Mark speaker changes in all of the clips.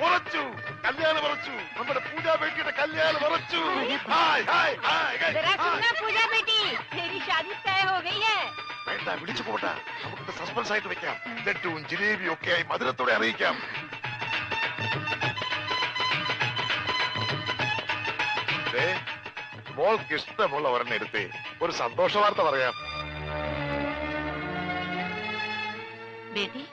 Speaker 1: ഉറച്ചു, കല്യാണം ഉറച്ചു. നമ്മുടെ പൂജാ ബേട്ടിയുടെ കല്യാണം ഉറച്ചു. വേണ്ട, വിളിച്ചു പോട്ടെ. നമുക്ക് സസ്പെൻസ് ആയിട്ട് വെക്കാം. ലഡ്ഡുവും ജിലേബിയും ഒക്കെ ആയി മധുരത്തോടെ അറിയിക്കാം. മോൾക്ക് ഇഷ്ടമുള്ള ഒരെണ്ണം എടുത്ത് ഒരു സന്തോഷ വാർത്ത പറയാം.
Speaker 2: ബേബി,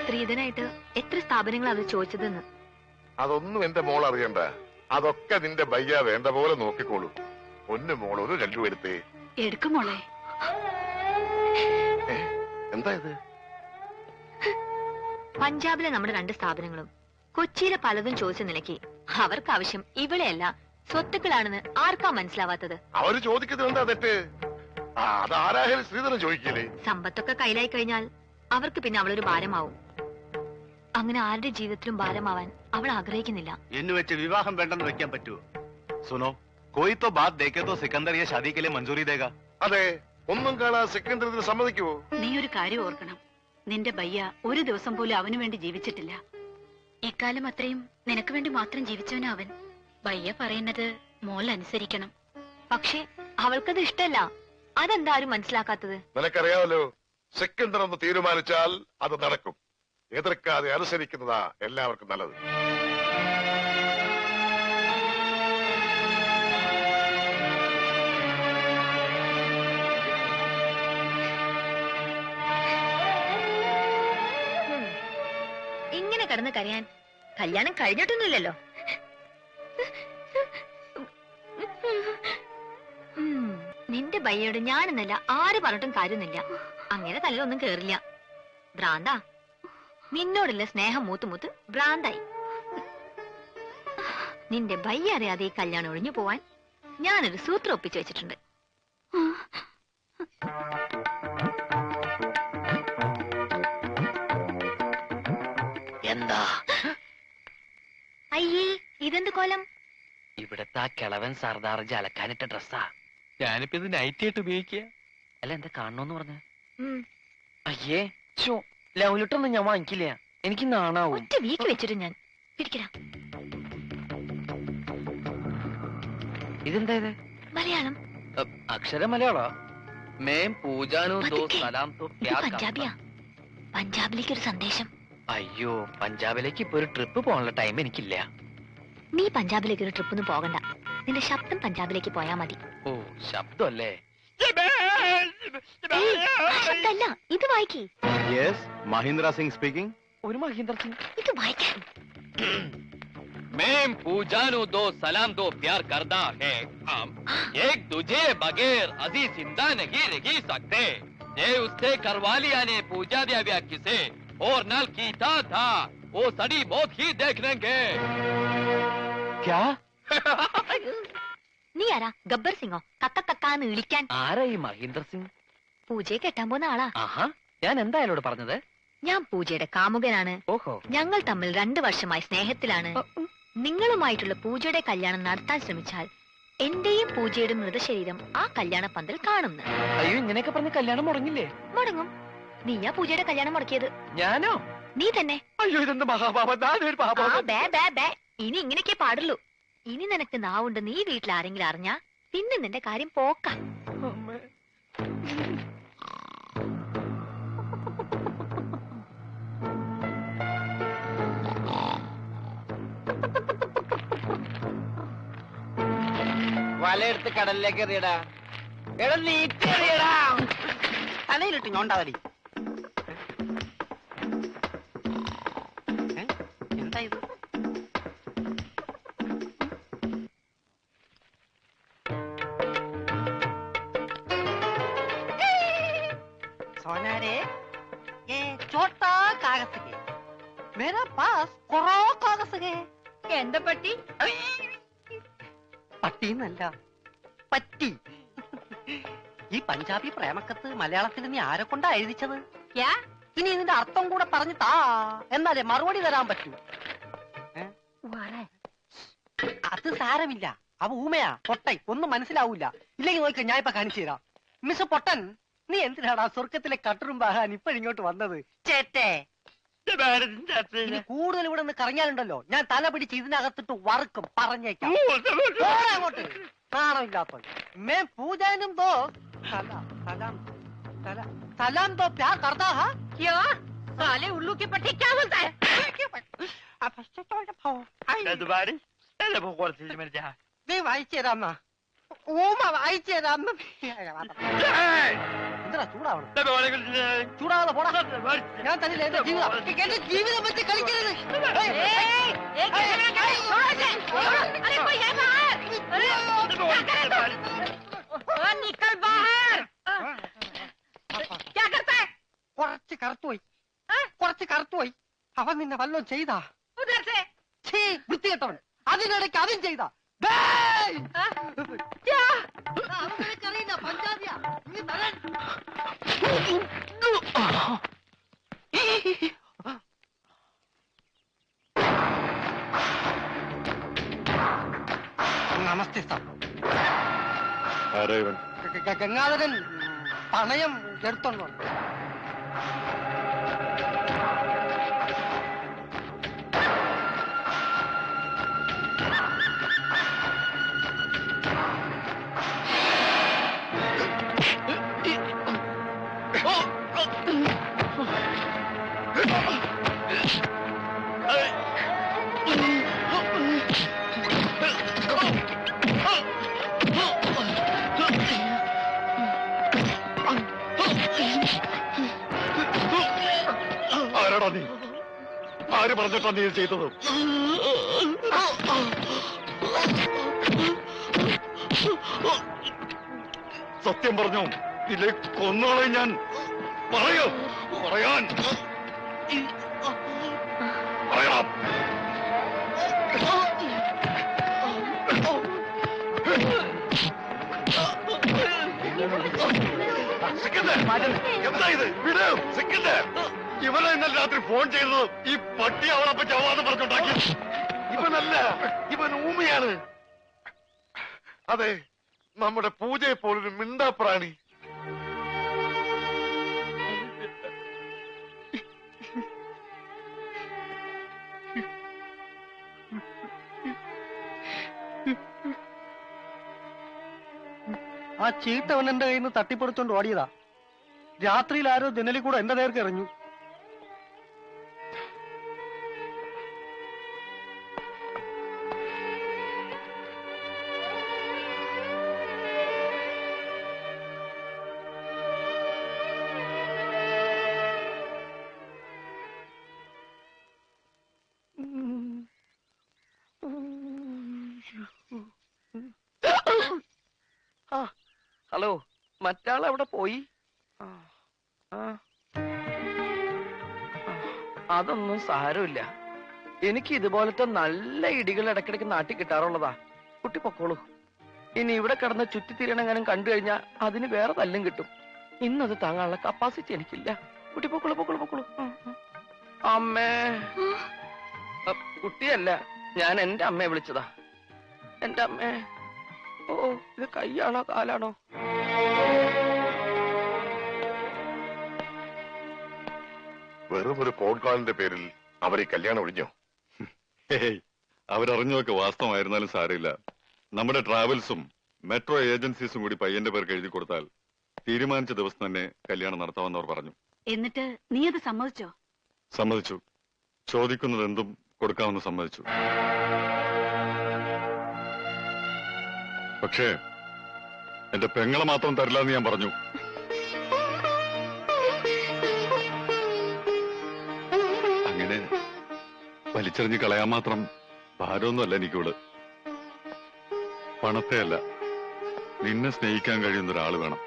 Speaker 2: സ്ത്രീധനായിട്ട് എത്ര സ്ഥാപനങ്ങൾ അത് ചോദിച്ചതെന്ന്.
Speaker 1: അതൊന്നും എന്റെ മോൾ അറിയണ്ട. അതൊക്കെ നിന്റെ ബയ്യ വേണ്ട പോലെ നോക്കിക്കോളൂ. ഒന്ന് മോൾ ഒരു ലഡ്ഡു എടുത്തേ.
Speaker 2: എടുക്കും മോളെ.
Speaker 1: എന്താ ഇത്?
Speaker 2: പഞ്ചാബിലെ നമ്മുടെ 2 സ്ഥാപനങ്ങളും കൊച്ചിയിലെ പലതും ചോദിച്ച നിലയ്ക്ക് അവർക്ക് ആവശ്യം ഇവിടെയല്ല സ്വത്തുക്കളാണെന്ന് ആർക്കാ മനസ്സിലാവാത്തത്?
Speaker 1: അവര് ചോദിക്കുന്നത് എന്താ തെറ്റ്? അതാരായാലും ശ്രീധരൻ ചോദിക്കില്ലേ?
Speaker 2: സമ്പത്തൊക്കെ കയ്യിലായി കഴിഞ്ഞാൽ അവർക്ക് പിന്നെ അവളൊരു ഭാരമാവും. അങ്ങനെ ആരുടെ ജീവിതത്തിലും ഭാരമാവാൻ അവൾ ആഗ്രഹിക്കുന്നില്ല.
Speaker 3: എന്ന് വെച്ച് വിവാഹം വേണ്ടെന്ന് വെക്കാൻ പറ്റുമോ? സുനോ, കോയി തോ ബാത് ദേഖേ തോ സിക്കന്ദർ യെ ഷാദി കെ ലിയെ മഞ്ജൂരി ദേഗാ.
Speaker 1: അതെ, ഒന്നും കാണാതെ സിക്കന്ദർ ഇതിന് സമ്മതിക്കുമോ?
Speaker 4: നീ ഒരു കാര്യം ഓർക്കണം. നിന്റെ ബയ്യ ഒരു ദിവസം പോലും അവന് വേണ്ടി ജീവിച്ചിട്ടില്ല. ഇക്കാലം അത്രയും നിനക്ക് വേണ്ടി മാത്രം ജീവിച്ചവനാ അവൻ. ബയ്യ പറയുന്നത് മോൾ അനുസരിക്കണം.
Speaker 2: പക്ഷേ അവൾക്കത് ഇഷ്ടല്ല. അതെന്താരും മനസ്സിലാക്കാത്തത്?
Speaker 1: നിനക്കറിയാമല്ലോ, സിക്കന്ദർ ഒന്ന് തീരുമാനിച്ചാൽ അത് നടക്കും. എതിർക്കാതെ അനുസരിക്കുന്നതാ എല്ലാവർക്കും നല്ലത്.
Speaker 2: ഇങ്ങനെ കിടന്ന് കരയാൻ കല്യാണം കഴിഞ്ഞിട്ടൊന്നുമില്ലല്ലോ. നിന്റെ ബയ്യോട് ഞാനെന്നല്ല ആര് പറഞ്ഞിട്ടും കാര്യമൊന്നുമില്ല. അങ്ങനെ തലയിലൊന്നും കേറില്ല. ഭ്രാന്താ. നിന്നോടുള്ള സ്നേഹം മൂത്ത് ഭ്രാന്തായി. നിന്റെ ബയ്യ അറിയാതെ ഈ കല്യാണം ഒഴിഞ്ഞു പോവാൻ ഞാനൊരു സൂത്രം ഒപ്പിച്ചു വെച്ചിട്ടുണ്ട്.
Speaker 5: എന്താ?
Speaker 2: അയ്യേ, ഇതെന്ത് കോലം?
Speaker 5: ഇവിടത്തെ ആ കിളവൻ സർദാർജി അലക്കാനിട്ട ഡ്രസ്സാ.
Speaker 6: ഞാനിപ്പോ ഇത് നൈറ്റ് ആയിട്ട് ഉപയോഗിക്കുക.
Speaker 5: അല്ല, എന്താ കാണണോന്ന് പറഞ്ഞ? അയ്യേ, ലൗലിട്ടൊന്നും ഞാൻ വാങ്ങിക്കില്ല. എനിക്ക് നാണാവും.
Speaker 2: ഒറ്റ വീക്ക് വെച്ചിട്ട് ഞാൻ പിടിക്കടാ.
Speaker 5: ഇതെന്താ ഇത്?
Speaker 2: മലയാളം.
Speaker 5: അക്ഷരം മലയാളോ? മേം പൂജാനോ ദോ സലാം തോ ക്യാ?
Speaker 2: പഞ്ചാബിയാ. പഞ്ചാബിലേക്ക് ഒരു സന്ദേശം.
Speaker 5: അയ്യോ, പഞ്ചാബിലേക്ക് ഇപ്പൊ ഒരു ട്രിപ്പ് പോകാനുള്ള ടൈം എനിക്കില്ല.
Speaker 2: നീ പഞ്ചാബിലേക്ക് ഒരു ട്രിപ്പ് ഒന്നും പോകണ്ട. നിന്റെ ശബ്ദം പഞ്ചാബിലേക്ക് പോയാ മതി.
Speaker 5: ഓ, ശബ്ദമല്ലേ?
Speaker 2: ശബ്ദമല്ല, ഇത് വായിക്കേ.
Speaker 3: Yes, Mahindra Singh speaking.
Speaker 5: ഒരു മഹീന്ദ്ര സിംഗ്.
Speaker 2: ഇത് വായിക്കാൻ.
Speaker 6: मैं पूजानु दो सलाम दो प्यार करता है हम एक दूजे बगैर अजी जिंदा नहीं रह सकते। ये उससे करवा लिया ने पूजा दिया व्या किसे और नल कीता था वो सड़ी बहुत ही देख लेंगे।
Speaker 5: क्या?
Speaker 2: നീ ആരാ? ഗബ്ബർ സിംഗോ? കക്കാന്ന് വിളിക്കാൻ?
Speaker 5: ആരാ ഈ മഹീന്ദ്ര സിംഗ്?
Speaker 2: പൂജയെ കെട്ടാൻ പോകുന്ന ആളാ.
Speaker 5: ആഹാ, ഞാൻ എന്താ അയാളോട് പറഞ്ഞത്?
Speaker 2: ഞാൻ പൂജയുടെ കാമുകനാണ്.
Speaker 5: ഓഹോ.
Speaker 2: ഞങ്ങൾ തമ്മിൽ 2 വർഷമായി സ്നേഹത്തിലാണ്. നിങ്ങളുമായിട്ടുള്ള പൂജയുടെ കല്യാണം നടത്താൻ ശ്രമിച്ചാൽ എന്റെയും പൂജയുടെ മൃതശരീരം ആ കല്യാണ പന്തൽ കാണുന്നു.
Speaker 5: അയ്യോ, ഇങ്ങനെയൊക്കെ പറഞ്ഞ കല്യാണം മുടങ്ങില്ലേ?
Speaker 2: മുടങ്ങും. നീയാ പൂജയുടെ കല്യാണം മുടക്കിയത്.
Speaker 5: ഞാനോ?
Speaker 2: നീ തന്നെ.
Speaker 5: അയ്യോ, ഇതെന്ത് മഹാപാപം.
Speaker 2: ഇനി ഇങ്ങനെയൊക്കെ പാടുള്ളൂ. ഇനി നിനക്ക് നാവുണ്ട്. നീ വീട്ടിൽ ആരെങ്കിലും അറിഞ്ഞാ പിന്നെ നിന്റെ കാര്യം പോക്ക.
Speaker 5: വലയെടുത്ത് കടലിലേക്ക് എറിയടാ. എടാ, നീട്ടി എറിയടാ.
Speaker 7: തലയിലിട്ട് ഞോണ്ടാവലി. എന്താ ഇത്? सोनारे, ये छोटा कागज है. मेरा पास कोरा कागज है.
Speaker 2: എന്താ പറ്റി?
Speaker 7: പട്ടിന്നല്ല, പറ്റി. ഈ പഞ്ചാബി പ്രേമക്കത്ത് മലയാളത്തിൽ നീ ആരെ കൊണ്ടാ എഴുതിച്ചത്? ഇനി ഇതിന്റെ അർത്ഥം കൂടെ പറഞ്ഞു താ, എന്നാലേ മറുപടി തരാൻ പറ്റൂ. അത് സാരമില്ല, അവ ഊമയാ പൊട്ടൻ ഒന്നും മനസ്സിലാവൂല. ഇല്ലെങ്കിൽ നോക്ക ഞാൻ ഇപ്പൊ കാണിച്ചു തരാം. മിസ് പൊട്ടൻ, നീ എന്തിനാടാ സ്വർഗത്തിലെ കട്ടുറുമ്പാകാൻ ഇപ്പോഴിങ്ങോട്ട് വന്നത്? ചേട്ടേ ഇനി കൂടുതൽ ഇവിടെ നിന്ന് കറങ്ങിയാലുണ്ടല്ലോ ഞാൻ തല പിടിച്ച് ഇതിനകത്തിട്ട് വറുക്കും, പറഞ്ഞേക്കാം. പോടാ അങ്ങോട്ട്, നാണമില്ലാത്ത മേ പൂജാനും ദോ സലാം സലാം सलाम तो प्यार करता है क्या? साले उल्लू की पट्टी क्या बोलता है? नहीं വായിച്ചു തരാമ്മ. ഓമ വായിച്ചു തരാമ്മ. എന്താ ചൂടാവണം? ചൂടാവാതെ പോടാ. ഞാൻ തന്നില്ല എന്റെ ജീവിതം. എന്റെ ജീവിതം വെച്ച് കളിക്കരുത്. निकल बाहर. കുറച്ച് കറുത്തുപോയി. അവൻ നിന്നെ വല്ലതും ചെയ്താ? വൃത്തികെട്ടവൻ. അതിനിടയ്ക്ക് അതും ചെയ്താ? പഞ്ചാബിയാ നമസ്തേ സാർ. ഗംഗാധരൻ പണയം എടുത്തോണ്ടോ?
Speaker 1: ആര് പറഞ്ഞിട്ടാ നീ ചെയ്തത്? സത്യം പറഞ്ഞു, ഇല്ലേ കൊന്നോളെ ഞാൻ. പറയാൻ പറയാം. എന്താ ഇത്? വിട് സിക്കന്ദർ. ഇവനെ ഇന്നലെ രാത്രി ഫോൺ ചെയ്തത് ഈ പട്ടി അവളപ്പ ചവാന്ന് പറഞ്ഞുണ്ടാക്കി. ഇവനല്ല, ഇവൻ ഊമയാണ്. അതെ, നമ്മുടെ പൂജയെ പോലൊരു മിണ്ടാപ്രാണി.
Speaker 7: ആ ചീട്ടവൻ എന്റെ കയ്യിൽ നിന്ന് തട്ടിപ്പറിച്ചോണ്ട് ഓടിയതാ. രാത്രിയിൽ ആരോ ജനലിൽ കൂടെ എന്റെ നേർക്ക് എറിഞ്ഞു.
Speaker 5: ഹലോ, മറ്റാൾ എവിടെ പോയി? അതൊന്നും സാരമില്ല. എനിക്ക് ഇതുപോലത്തെ നല്ല ഇടികൾ ഇടയ്ക്കിടയ്ക്ക് നാട്ടിൽ കിട്ടാറുള്ളതാ. കുട്ടി പൊക്കോളൂ. ഇനി ഇവിടെ കിടന്ന് ചുറ്റിത്തിരിയണെങ്ങാനും കണ്ടു കഴിഞ്ഞാൽ അതിന് വേറെ തല്ലും കിട്ടും. ഇന്നത് താങ്ങാനുള്ള കപ്പാസിറ്റി എനിക്കില്ല. കുട്ടി പൊക്കോളൂ പൊക്കോളൂ പൊക്കോളൂ. അമ്മേ. കുട്ടിയല്ല, ഞാൻ എന്റെ അമ്മയെ വിളിച്ചതാ. എന്റെ അമ്മേ. ഓ, ഇത് കൈയാണോ കാലാണോ?
Speaker 1: വെറും ഒരു ഫോൺ കോളിന്റെ പേരിൽ അവർ ഈ കല്യാണം ഒഴിഞ്ഞോ?
Speaker 8: അവരറിഞ്ഞൊക്കെ വാസ്തവമായിരുന്നാലും സാരമില്ല. നമ്മുടെ ട്രാവൽസും മെട്രോ ഏജൻസീസും കൂടി പയ്യന്റെ പേർക്ക് എഴുതി കൊടുത്താൽ തീരുമാനിച്ച ദിവസം തന്നെ കല്യാണം നടത്താമെന്ന് അവർ പറഞ്ഞു.
Speaker 4: എന്നിട്ട് നീ അത് സമ്മതിച്ചോ?
Speaker 8: സമ്മതിച്ചു. ചോദിക്കുന്നത് എന്തും കൊടുക്കാമെന്ന് സമ്മതിച്ചു. പക്ഷേ എന്റെ പെങ്ങളെ മാത്രം തരില്ല എന്ന് ഞാൻ പറഞ്ഞു. അങ്ങനെ വലിച്ചെറിഞ്ഞ് കളയാൻ മാത്രം ഭാരമൊന്നുമല്ല എനിക്കിവള്. പണത്തെ അല്ല, നിന്നെ സ്നേഹിക്കാൻ കഴിയുന്ന ഒരാൾ വേണം.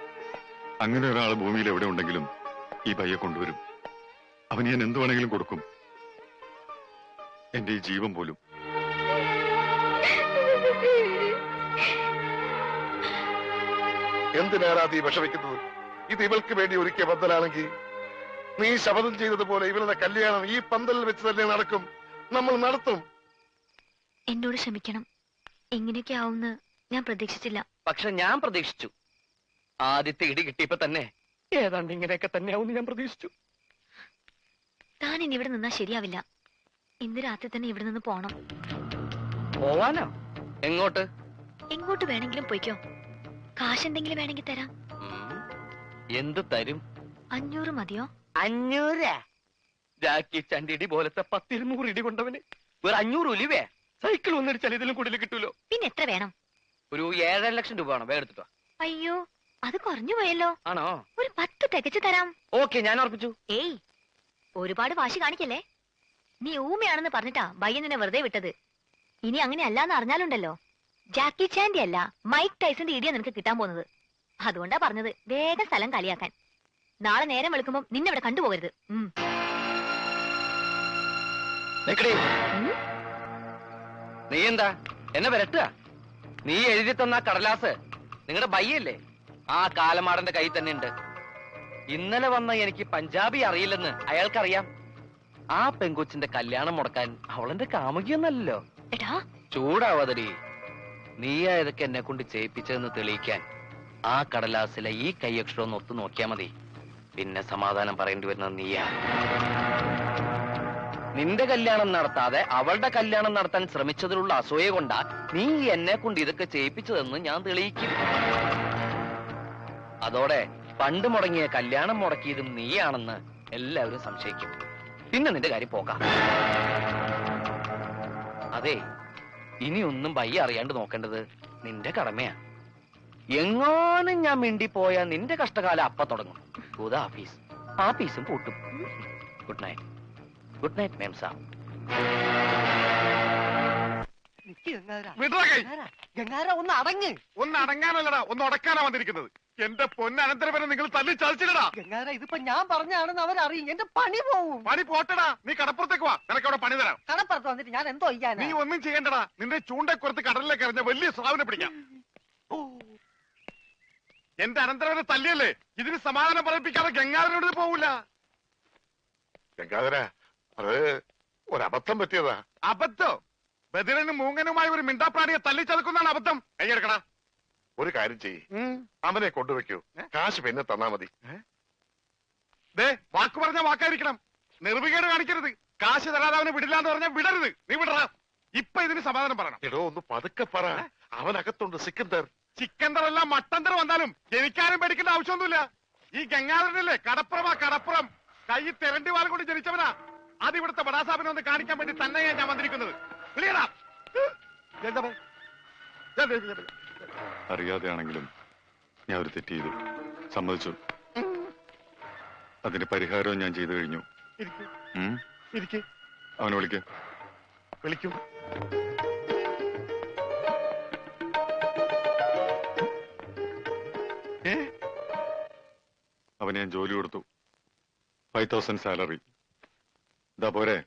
Speaker 8: അങ്ങനെ ഒരാൾ ഭൂമിയിൽ എവിടെ ഉണ്ടെങ്കിലും ഈ പയ്യെ കൊണ്ടുവരും. അവന് ഞാൻ എന്തു വേണമെങ്കിലും കൊടുക്കും, എന്റെ ഈ ജീവൻ പോലും.
Speaker 1: എന്തിനാണ് നീ വിഷമിക്കുന്നത്? ഇത് ഇവൾക്ക് വേണ്ടി ഒരുക്കിയ പന്തലാണെങ്കിൽ നീ ശപഥം ചെയ്തതുപോലെ ഇവരുടെ കല്യാണം ഈ പന്തലിൽ വെച്ച് തന്നെ നടക്കും. നമ്മൾ നടത്തും.
Speaker 2: എന്നോട് ക്ഷമിക്കണം. ഇങ്ങനെയൊക്കെ ആവുമെന്ന് ഞാൻ പ്രതീക്ഷിച്ചില്ല.
Speaker 5: പക്ഷെ ഞാൻ പ്രതീക്ഷിച്ചു. ആദ്യത്തെ ഇടി കിട്ടിയപ്പോ തന്നെ ഏതാണ്ട് ഇങ്ങനെയൊക്കെ തന്നെയാവും ഞാൻ പ്രതീക്ഷിച്ചു.
Speaker 2: താൻ ഇനി ഇവിടെ നിന്നാ ശരിയാവില്ല. ഇന്ന് രാത്രി തന്നെ ഇവിടെ നിന്ന് പോണം.
Speaker 5: പോവാനോ? എങ്ങോട്ട്?
Speaker 2: എങ്ങോട്ട് വേണമെങ്കിലും പോയിക്കോ. കാശ് എന്തെങ്കിലും വേണമെങ്കിൽ തരാം.
Speaker 5: എന്ത് തരും?
Speaker 2: 500 മതിയോ?
Speaker 5: 500? ജാക്കി ചണ്ടിടി പോലത്തെ 10-200 ഇടി കൊണ്ടവന് വേറെ 500 ഒലിവേ സൈക്കിൾ ഒന്നിടിച്ചാൽ ഇതിലും കൂടുതൽ കിട്ടൂലോ.
Speaker 2: പിന്നെ എത്ര വേണം?
Speaker 5: ഒരു 7.5 ലക്ഷം രൂപ വേണം. വേഗം എടുത്തിട്ടോ.
Speaker 2: അയ്യോ, അത് കുറഞ്ഞു പോയല്ലോ.
Speaker 5: ആണോ?
Speaker 2: ഒരു 10 തികച്ചു തരാം.
Speaker 5: ഓക്കെ, ഞാൻ ഉറപ്പിച്ചു.
Speaker 2: ഏയ്, ഒരുപാട് വാശി കാണിക്കല്ലേ. നീ ഊമയാണെന്ന് പറഞ്ഞിട്ടാ ബയ്യൻ നിന്നെ വെറുതെ വിട്ടത്. ഇനി അങ്ങനെ അല്ലാന്ന് അറിഞ്ഞാലുണ്ടല്ലോ, ജാക്കി ചാൻഡി അല്ല മൈക്ക് ടൈസന്റെ ഇടിയാ നിനക്ക് കിട്ടാൻ പോകുന്നത്. അതുകൊണ്ടാ പറഞ്ഞത് വേഗം സ്ഥലം കളിയാക്കാൻ. നാളെ നേരം വെളുക്കുമ്പോ നിന്നെ ഇവിടെ കണ്ടുപോകരുത്.
Speaker 5: നീ എന്താ എന്നെ വരട്ടുക? നീ എഴുതി തന്ന കടലാസ് നിങ്ങളുടെ ബയ്യല്ലേ? ആ കാലമാടന്റെ കയ്യിൽ തന്നെ ഉണ്ട്. ഇന്നലെ വന്ന എനിക്ക് പഞ്ചാബി അറിയില്ലെന്ന് അയാൾക്കറിയാം. ആ പെങ്കൊച്ചിന്റെ കല്യാണം മുടക്കാൻ അവളെന്റെ കാമുകിയൊന്നല്ലോ.
Speaker 2: എടാ,
Speaker 5: ചൂടാവാതടി. നീയാ ഇതൊക്കെ എന്നെ കൊണ്ട് ചെയ്യിപ്പിച്ചതെന്ന് തെളിയിക്കാൻ ആ കടലാസിലെ ഈ കൈയക്ഷരം ഒന്ന് ഒത്തു നോക്കിയാ മതി. പിന്നെ സമാധാനം പറയേണ്ടി വരുന്നത് നീയാ. നിന്റെ കല്യാണം നടത്താതെ അവളുടെ കല്യാണം നടത്താൻ ശ്രമിച്ചതിലുള്ള അസൂയ കൊണ്ടാ നീ എന്നെ കൊണ്ട് ഇതൊക്കെ ചെയ്യിപ്പിച്ചതെന്ന് ഞാൻ തെളിയിക്കും. അതോടെ പണ്ട് മുടങ്ങിയ കല്യാണം മുടക്കിയതും നീയാണെന്ന് എല്ലാവരും സംശയിക്കും. പിന്നെ നിന്റെ കാര്യം പോകാം. അതെ, ഇനിയൊന്നും ബയ്യ അറിയാണ്ട് നോക്കേണ്ടത് നിന്റെ കടമയാ. എങ്ങാനും ഞാൻ മിണ്ടിപ്പോയാ നിന്റെ കഷ്ടകാലം അപ്പ തുടങ്ങും. ആഫീസ് ആഫീസും പൂട്ടും. Good night. Good night ma'am sir.
Speaker 7: ഗംഗാര ഒന്ന് അടങ്ങ്.
Speaker 1: ഒന്ന് അടങ്ങാനല്ലടാ, ഒന്ന് ഉടക്കാനാ വന്നിരിക്കുന്നത്. എന്റെ പൊന്നനന്തരവനെ നിങ്ങൾ തല്ലി ചതിച്ചില്ലടാ.
Speaker 7: ഗംഗാര ഇതിപ്പോ ഞാൻ പറഞ്ഞാണെന്ന് അവരറിയും. എന്റെ പണി പോവും.
Speaker 1: പണി പോട്ടടാ, നീ കടപ്പുറത്തേക്ക് വാ, നിനക്ക് അവിടെ പണി തരാം.
Speaker 7: കടപ്പുറത്ത് വന്നിട്ട് ഞാൻ എന്തോ ചെയ്യാൻ?
Speaker 1: നീ ഒന്നും ചെയ്യണ്ടടാ. നിന്റെ ചൂണ്ടക്കുറത്ത് കടലിലേക്ക് എറിഞ്ഞ വലിയ സ്രാവിനെ പിടിക്കാം. എന്റെ അനന്തരവനെ തല്ലിയല്ലേ, ഇതിന് സമാധാനം പറയിപ്പിക്കാതെ ഗംഗാധരനോട് പോവില്ല. ഗംഗാധര, അത് ഒരബദ്ധം പറ്റിയതാ. അബദ്ധം? ബദിരനും മൂങ്ങനുമായി ഒരു മിണ്ടാപ്രാണിയെ തല്ലിച്ചതക്കുന്നതാണ് അബദ്ധം. കൈയെടുക്കണ. ഒരു കാര്യം ചെയ്യ്, അവനെ കൊണ്ടുവെക്കൂ. കാശ് പിന്നെ തന്നാ മതി. വാക്ക് പറഞ്ഞ വാക്കായിരിക്കണം. നിർവികേട് കാണിക്കരുത്. കാശ് തരാതെ അവനെ വിടില്ലാന്ന് പറഞ്ഞാൽ വിടരുത്. നീ വിടറ. ഇപ്പൊ ഇതിന് സമാധാനം പറയണം.
Speaker 8: എടോ, ഒന്ന് പതുക്കെ പറ. അവനകത്തുണ്ട് സിക്കന്ദർ.
Speaker 1: ചിക്കന്തർ എല്ലാം മട്ടന്തർ വന്നാലും എനിക്കാരും പേടിക്കേണ്ട ആവശ്യമൊന്നുമില്ല. ഈ ഗംഗാധരനല്ലേ കടപ്പുറം. കൈ തെരണ്ടി വാൽ കൊണ്ട് ജനിച്ചവനാ. അത് ഇവിടുത്തെ ബടാസാബിനെ ഒന്ന് കാണിക്കാൻ വേണ്ടി തന്നെയാ ഞാൻ വന്നിരിക്കുന്നത്.
Speaker 8: അറിയാതെയാണെങ്കിലും ഞാൻ ഒരു തെറ്റ് ചെയ്തു, സമ്മതിച്ചു. അതിന് പരിഹാരവും ഞാൻ ചെയ്തു കഴിഞ്ഞു. അവനെ വിളിക്കും. അവന് ഞാൻ ജോലി കൊടുത്തു. 5,000 സാലറി. ഇതാ പോരെ?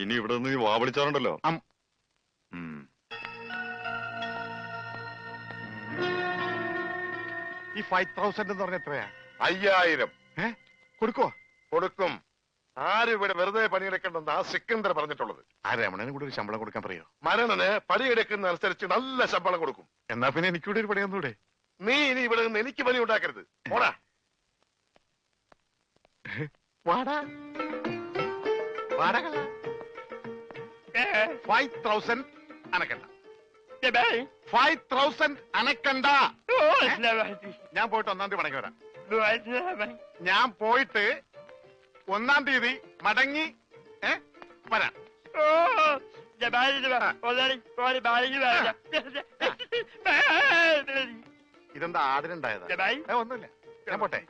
Speaker 8: ഇനി ഇവിടെ നിന്ന് വാ വിളിച്ചാറുണ്ടല്ലോ.
Speaker 1: ഈ 5,000 എന്ന് പറഞ്ഞ എത്രയാ?
Speaker 8: 5,000.
Speaker 1: കൊടുക്കും.
Speaker 8: ആരും ഇവിടെ വെറുതെ പണിയെടുക്കണ്ടെന്ന് ആ സിക്കന്ദർ പറഞ്ഞിട്ടുള്ളത്.
Speaker 1: ആ രമണന് കൂടെ ഒരു ശമ്പളം കൊടുക്കാൻ പറയോ?
Speaker 8: മരണന് പണിയെടുക്കുന്ന അനുസരിച്ച് നല്ല ശമ്പളം കൊടുക്കും.
Speaker 1: എന്നാ പിന്നെ എനിക്കൂടെ ഒരു പണിയൊന്നൂടെ?
Speaker 8: നീ ഇനി ഇവിടെ നിന്ന് എനിക്ക് പണി ഉണ്ടാക്കരുത്. പോടാ.
Speaker 1: വാടാ 5,000 അനക്കണ്ട. 5,000 അനക്കണ്ട. ഞാൻ പോയിട്ട് 1-ാം തീയതി മടങ്ങി വരാം. ഞാൻ പോയിട്ട് 1-ാം തീയതി മടങ്ങി വരാം. ഇതെന്താ ആദരണ്ടായതാ? ഒന്നുമില്ല, ഞാൻ പോട്ടെ.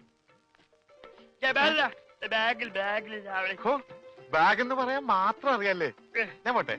Speaker 1: ബാഗ് എന്ന് പറയാൻ മാത്രം അറിയാല്ലേ. ഞാൻ പോട്ടെ.